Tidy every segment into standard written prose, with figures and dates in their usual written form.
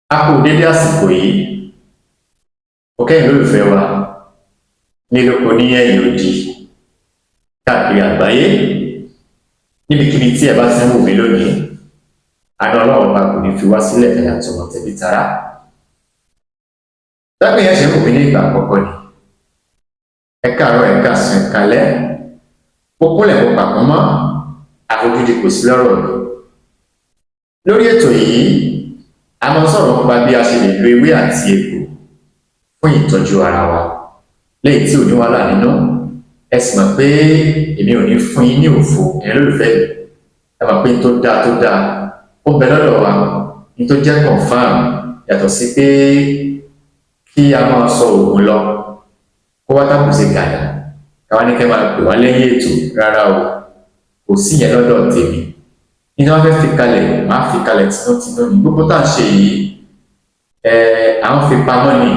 A kú dédé àsìkò yìí, ó kẹ́yìn lólùfẹ́ wa nílòpọ̀ ní ẹ̀yìn òdì káàkiri àgbáyé níbikíbi tí ẹ bá ti ń wò mí lónìí. Àánú Ọlọ́run bá kò ní fi wá sílẹ̀ ẹ̀yà tọmọ tẹ̀bí tará. Dápẹ́ yẹn ṣe ń wò mí ní ìgbà àkọ́kọ́ ni. Ẹ káàárọ̀, ẹ káàsán, ẹ káalẹ́. Ó kúnlẹ̀ kó papọ̀ mọ́ àfojúdi kò sí lọ́rọ̀ mi. Lórí ètò yìí, a máa ń sọ̀rọ̀ nípa bí a ṣe lè lo ewé àti egbò fún ìtọ́jú ara wa léyìí tí ò ní wàhálà nínú. Ẹ sì mọ̀ pé èmi ò ní fún yín ní òfo ẹ̀yin lólùfẹ́ mi. Ẹ mọ̀ pé tó dáa ó bẹ lọ́dọ̀ wa, ní tó jẹ́ confam, yàtọ̀ sí pé kí a máa sọ òògùn lọ kó wá tàbí ṣe gàdà káwá ní kẹ́ máa pè wá lẹ́yìn ètò. Rárá o, kò sí yẹn lọ́dọ̀ tèmi. Ní wọ́n fẹ́ fi kalẹ̀, máa fi kalẹ̀ tinútinú ní gbogbo tá à ń ṣe yìí. Àwọn fi pamọ́ ni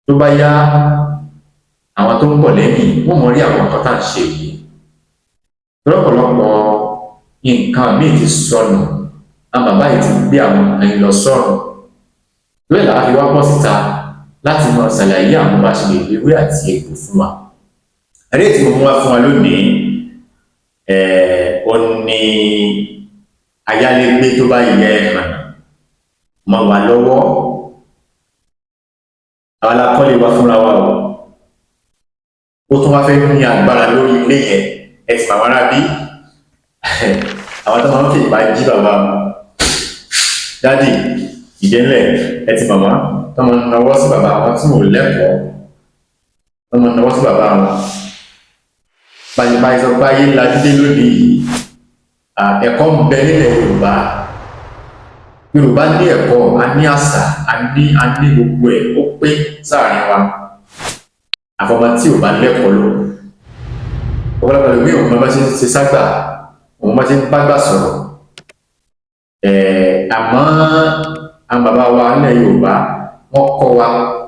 tó bá yá àwọn tó ń bọ̀ lẹ́yìn wọ́n mọ̀ rí àwọn nǹkan tá à ń ṣe yìí. Lọ́pọ̀lọpọ̀ nǹkan míì ti sọnù, àwọn bàbá yìí ti gbé àwọn ẹ̀yìn lọ sọ́run. Lóyè làá fi wá bọ́ síta láti mọ ṣàlàyé àwọn bá ṣe lè lo ewé àti egbò fún wa. Eré tí mo mú wá fún wa lónìí, ó ní ayálégbé tó bá yẹ hàn mọ́ wa lọ́wọ́. Àwọn alákọ́lé wa fúnra wa o. Ó tún wá fẹ́ ní agbára lórí ilé yẹn. Ẹ ti màwọn arábí àwọn tó máa ń fi ìpá jí bàbá dádì ìdẹ́lẹ̀. Ẹ ti màmá tó máa ń nawọ́ sí bàbá wọn tí ò lẹ́kọ̀ọ́, tó máa ń nawọ́ sí bàbá wọn. Báyìí sọ pé ayé ńlá dídé lónìí yìí, ẹ̀kọ́ ń bẹ nílẹ̀ Yorùbá. Yorùbá ní ẹ̀kọ́, a ní àṣà, a ní gbogbo ẹ̀, ó pé sáàrin wa. Àfọmọ tí ò bá lẹ́kọ̀ọ́ ló. Ọ̀pọ̀lọpọ̀ ìwé òun bá ṣe ń ṣe ságbà, òun bá ṣe ń bágbà sọ̀rọ̀. Àmọ́ àwọn bàbá wa nílẹ̀ Yorùbá wọ́n kọ́ wa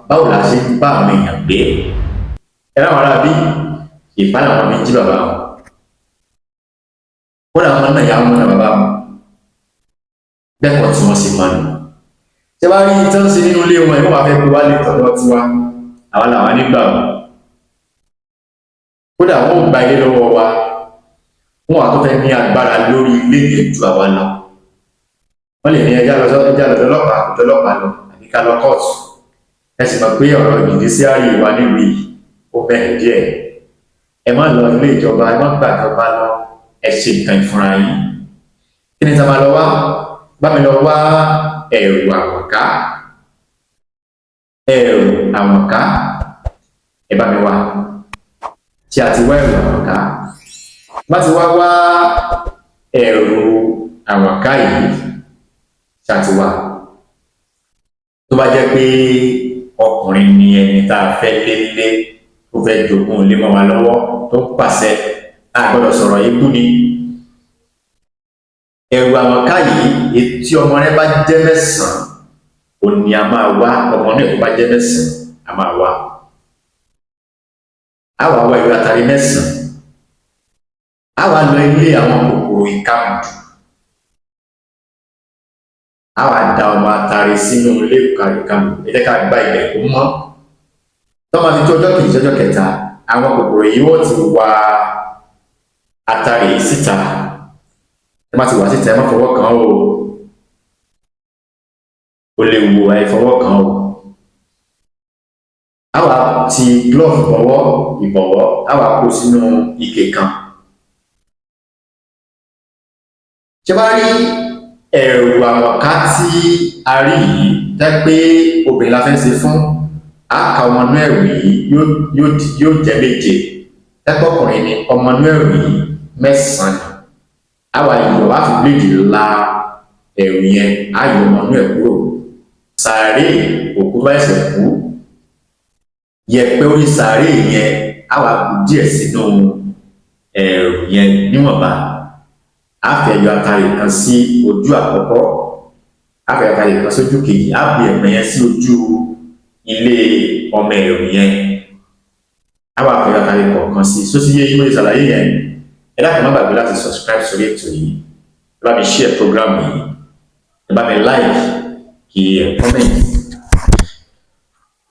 báwo la ṣe ń bá àwọn èèyàn gbé. Ẹ láwọn ará bí ìpá làwọn méjì bàbá wọn. Kódà wọn náà yà wọn náà bàbá wọn. Bẹ́ẹ̀kọ́ tí wọ́n sì máa nù. Ṣé wá rí tán sí nínú ilé wọn, ìwọ́n wá fẹ́ pé wá lè tọ̀dọ̀ tiwa, àwọn làwọn nígbà wọn. Kódà wọ́n ń gba ilé lọ́wọ́ wa, wọ́n wà tó fẹ́ ní agbára lórí ilé yẹn ju àwa lọ. Wọ́n lè ní ẹjá lọ́dọ̀ ọlọ́pàá lọ àbí ká lọ kóòtù. Ẹ sì mọ̀ pé ọ̀rọ̀ jùdísíárì wa nílùú yìí ó bẹ̀rẹ̀ díẹ̀. Ẹ má lọ ilé ìjọba, ẹ má gbàjọba lọ, ẹ ṣe nǹkan ìfúnra yín. Kí ni ta máa lọ wá? Bá mi lọ wá ẹ̀rù àwọ̀ká. Ẹ̀rù àwọ̀ká, ẹ bá mi wá. Tí a ti wá ẹ̀rù àwọ̀ká, bá ti wá ẹ̀rù àwọ̀ká yìí, tí a ti wá. Tó bá jẹ́ pé ọkùnrin ni ẹni tá a fẹ́ lélé tó fẹ́ jogún ilé mọ́ wa lọ́wọ́ tó ń pàṣẹ, a gbọ́dọ̀ sọ̀rọ̀ ikú ni. Ẹ̀rù àwọ̀ká yìí, tí ọmọ rẹ bá jẹ́ 9, òní a máa wá. Ọmọ náà tó bá jẹ́ 9, a máa wá. A wá wá ìwé àtàrí 9. A wá lọ ilé àwọn kòkòrò ìkàmùdù. A wá da ọmọ àtàrí sínú ilé ìkàmùdù. Ẹ jẹ́ ká gba ilẹ̀ kó mọ́. Tọ́mọ ti tó ọjọ́ kejì, ọjọ́ kẹta, àwọn kòkòrò yìí wọ́n ti wá àtàrí síta. Ẹ má ti wá síta, ẹ má fọwọ́ kàn ó. Ó lè wo àìfọwọ́ kàn ó. A wá ti glove ìbọ̀wọ́, a wá kó sínú ike kan. Ṣé bá rí ẹ̀rù àwọ̀ká tí a rí yìí, jẹ́ pé obìnrin la fẹ́ ṣe fún, a ka ọmọ inú ẹ̀rù yìí yóò jẹ́ 7. Ẹ̀kọ́ ọkùnrin ni ọmọ inú ẹ̀rù yìí 9 ni. A wá yọ, a fi bíléèdì la ẹ̀rù yẹn, a yọ ọmọ inú ẹ̀ kúrò. Sàárè òkú bá ẹsẹ̀ kú, yẹ̀pẹ̀ orí sàárè yẹn á wá kù díẹ̀ sínú ẹ̀rù yẹn níwọ̀nba. A fi ẹyọ àtàrí kan sí ojú àkọ́kọ́, a fi àtàrí kan sójú kejì, a fi ẹ̀pẹ̀ yẹn sí ojú ilé ọmọ ẹ̀rù yẹn. A wá fi àtàrí kọ̀ọ̀kan sí. Só sí yé yín lórí ìṣàlàyé yẹn. Ẹ dákun má gbàgbé láti subscribe sórí ètò yìí. Ẹ bá mi share program yìí. Ẹ bá mi like. kí ẹ kọ́mẹ̀ntì.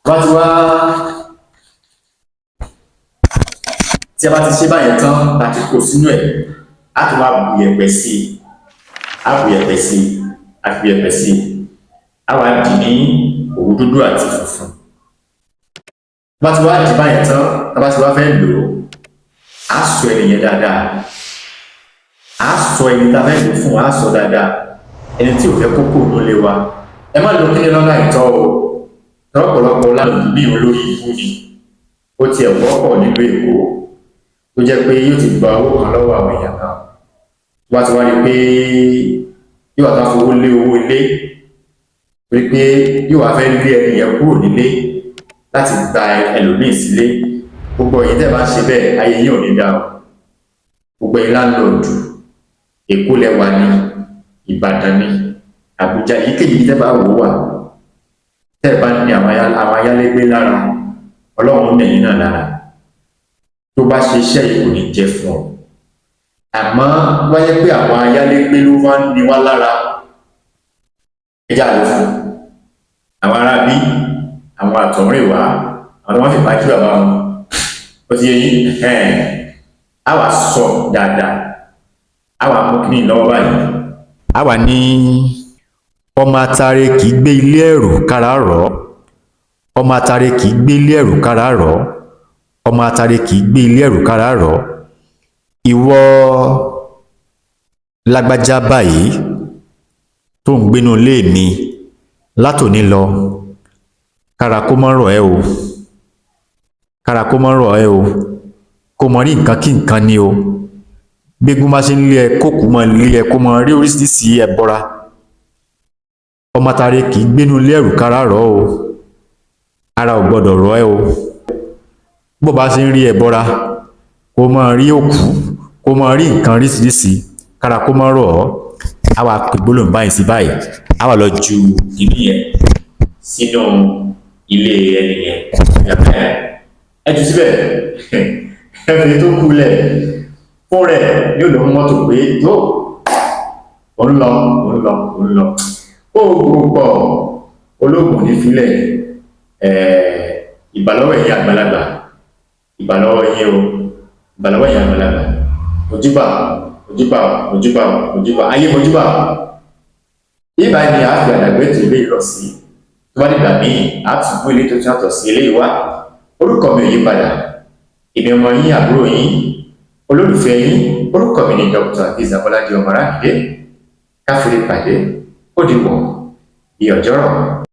Wá ti wá tí a bá ti ṣe báyẹn tán láti kó sínú ẹ̀ á tún wá bu yẹ̀pẹ̀ sí i á bu yẹ̀pẹ̀ sí i á fi yẹ̀pẹ̀ sí i á wá dì ní òwú dúdú àti funfun. Bá ti wá dì báyẹn tán tá bá ti wá fẹ́ lò ó á sọ ẹni yẹn dáadáa, á sọ ẹni tá a fẹ́ lò fún á sọ dáadáa, ẹni tí ò fẹ́ kókó ló lé wa. Ẹ má lo kíni lọ́nà àìtọ́ o lọ́pọ̀lọpọ̀ lánàá bí olórí ikú ni ó tiẹ̀ wọ́pọ̀ nílùú Èkó tó jẹ́ pé yóò ti gba owó kan lọ́wọ́ àwọn èèyàn kan wá ti wá rí pé yóò wá fowó lé owó ilé rí pé yóò wá fẹ́ lé ẹni yẹn kúrò nílé láti gba ẹlòmíì sílé. Gbogbo ẹ̀yin tẹ́ bá ń ṣe bẹ́ẹ̀ ayé yín ò ní dá o. Gbogbo ẹ̀yin láńlọ́ọ̀dù Èkó lẹ́wà ní Ìbàdàn ní Àbújá èyíkéyìí tẹ́ bá wò wà tẹ́ bá ní àwọn ayálégbé lára Ọlọ́run nẹ̀yìn náà lára tó bá ṣe iṣẹ́ yìí kò ní jẹ́ fún ọ. Àmọ́ wáyé pé àwọn ayálégbé ló máa ń ní wá lára ẹjá ló fún àwọn arábí àwọn àtọ̀rìnwá àwọn wọn fi bá kí bàbá wọn ó ti yé yín á wà sọ dáadáa á wà mú kíní lọ́wọ́ báyìí. Á wà ní ọmọ atare kì í gbé ilé ẹ̀rù kára rọ̀, ọmọ atare kì í gbé ilé ẹ̀rù kára rọ̀, ọmọ atare kì í gbé ilé ẹ̀rù kára rọ̀. Ìwọ lágbájá báyìí tó ń gbénú ilé mi látòní lọ kára kó mọ́ rọ̀ ẹ́ o, kára kó mọ́ rọ̀ ẹ́ o, kó mọ rí nǹkan kí nǹkan ni o. Gbégún bá ṣe ń lé ẹ kókù mọ́ lé ẹ kó mọ rí oríṣiríṣi ẹbọra. Ọmọ atare kì í gbénú ilé ẹ̀rù kára rọ̀ o, ara ò gbọdọ̀ rọ̀ ẹ́ o. Bó bá ṣe ń rí ẹbọra kó mọ rí òkú kó mọ rí nǹkan oríṣiríṣi kára kó mọ́ rọ̀ ọ́. Á wà pè gbólóhùn báyìí sí báyìí á wà lọ ju ìní yẹn sínú ilé ẹni yẹn ẹ jù síbẹ̀ ẹni tó kú lẹ̀ fún rẹ̀ yóò lọ mú mọ́tò pé yóò ó ń lọ ó gbogbo ológun ní filẹ̀ ìbàlọ́wọ́ ẹ̀yìn àgbàlagbà ìbàlọ́wọ́ yẹn o ìbàlọ́wọ́ ẹ̀yìn àgbàlagbà ojúbà ayé mojúbà. Ibà ni a fi àdàgbé tó ilé ìlọ sí tó bá dìgbà míì a tún mú ilé tó tún yàtọ̀ sí ilé ìwà. Orúkọ mi ò yí padà, èmi ọmọ yín àbúrò yín olólùfẹ́ yín, orúkọ mi ni Dr. Azeez Abolade Ọmọ Arámidé. Ká fi lè pàdé ó dìbò bí ọjọ́rọ̀.